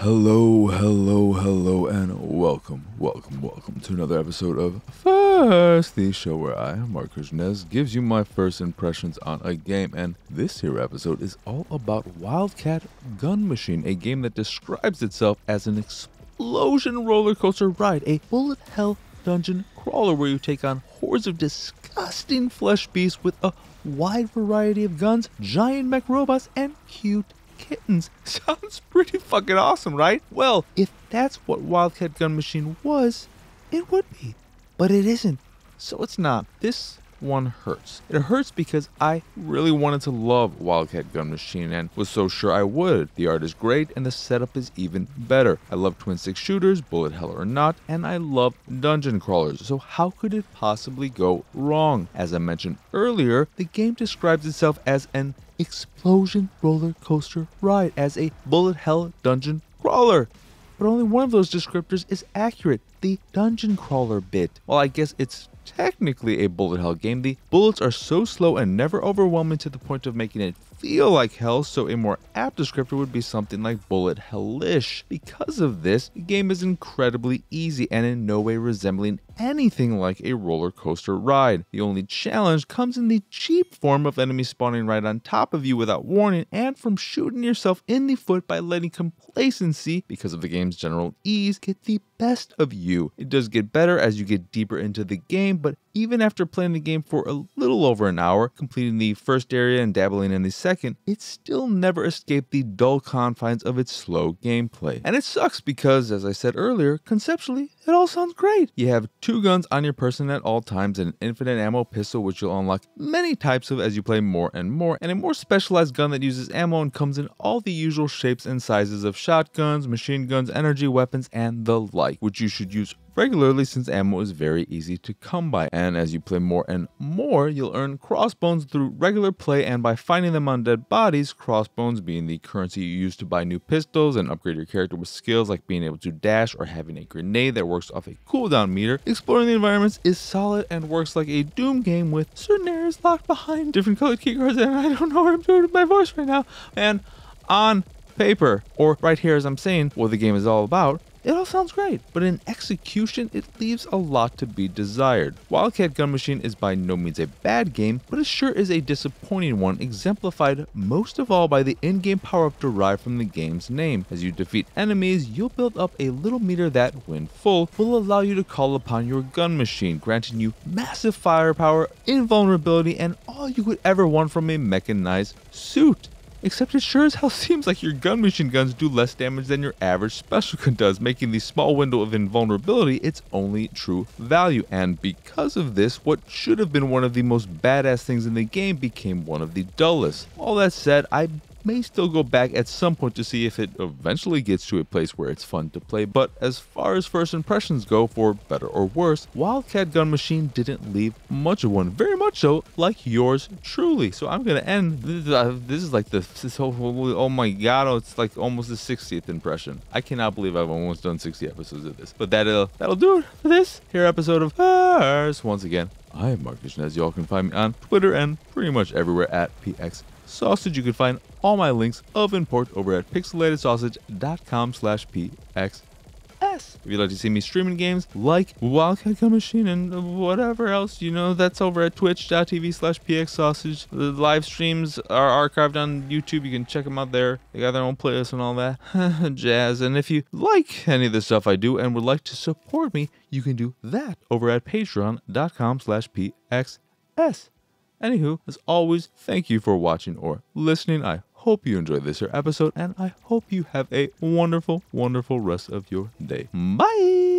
Hello, and welcome to another episode of First, the show where I, Marcus Nez, gives you my first impressions on a game, and this here episode is all about Wildcat Gun Machine, a game that describes itself as an explosion roller coaster ride, a bullet hell dungeon crawler where you take on hordes of disgusting flesh beasts with a wide variety of guns, giant mech robots, and cute kittens. Sounds pretty fucking awesome, right? Well, if that's what Wildcat Gun Machine was, it would be. But it isn't. So it's not. This one hurts. It hurts because I really wanted to love Wildcat Gun Machine and was so sure I would. The art is great and the setup is even better. I love twin stick shooters, bullet hell or not, and I love dungeon crawlers. So how could it possibly go wrong? As I mentioned earlier, the game describes itself as an explosion roller coaster ride, as a bullet hell dungeon crawler. But only one of those descriptors is accurate, the dungeon crawler bit. Well, I guess it's technically a bullet hell game. The bullets are so slow and never overwhelming to the point of making it feel like hell, so a more apt descriptor would be something like bullet hellish. Because of this, the game is incredibly easy and in no way resembling anything like a roller coaster ride. The only challenge comes in the cheap form of enemies spawning right on top of you without warning, and from shooting yourself in the foot by letting complacency, because of the game's general ease, get the best of you. It does get better as you get deeper into the game, but even after playing the game for a little over an hour, completing the first area and dabbling in the second, it still never escaped the dull confines of its slow gameplay. And it sucks because, as I said earlier, conceptually, it all sounds great. You have 2 guns on your person at all times, and an infinite ammo pistol which you'll unlock many types of as you play more and more, and a more specialized gun that uses ammo and comes in all the usual shapes and sizes of shotguns, machine guns, energy weapons, and the like, which you should use regularly since ammo is very easy to come by. And as you play more and more, you'll earn crossbones through regular play and by finding them on dead bodies, crossbones being the currency you use to buy new pistols and upgrade your character with skills like being able to dash or having a grenade that works off a cooldown meter. Exploring the environments is solid and works like a Doom game with certain areas locked behind different colored keycards, and I don't know what I'm doing with my voice right now. And on paper, or right here as I'm saying what the game is all about, it all sounds great, but in execution, it leaves a lot to be desired. Wildcat Gun Machine is by no means a bad game, but it sure is a disappointing one, exemplified most of all by the in-game power-up derived from the game's name. As you defeat enemies, you'll build up a little meter that, when full, will allow you to call upon your gun machine, granting you massive firepower, invulnerability, and all you could ever want from a mechanized suit. Except it sure as hell seems like your gun machine guns do less damage than your average special gun does, making the small window of invulnerability its only true value. And because of this, what should have been one of the most badass things in the game became one of the dullest. All that said, I may still go back at some point to see if it eventually gets to a place where it's fun to play, but as far as first impressions go, for better or worse, Wildcat Gun Machine didn't leave much of one, very much so like yours truly. So I'm gonna end, this is like this whole, oh my god, it's like almost the 60th impression. I cannot believe I've almost done 60 episodes of this, but that'll do it for this here episode of First. Once again, I am Marcus Nez. Y'all can find me on Twitter and pretty much everywhere at PX Sausage. You can find all my links of import over at pixelatedsausage.com/pxs. If you'd like to see me streaming games like Wildcat Gun Machine and whatever else, you know, that's over at twitch.tv/pxsausage. The live streams are archived on YouTube. You can check them out there. They got their own playlists and all that jazz. And if you like any of the stuff I do and would like to support me, you can do that over at patreon.com/pxs. Anywho, as always, thank you for watching or listening. I hope you enjoyed this here episode, and I hope you have a wonderful, wonderful rest of your day. Bye!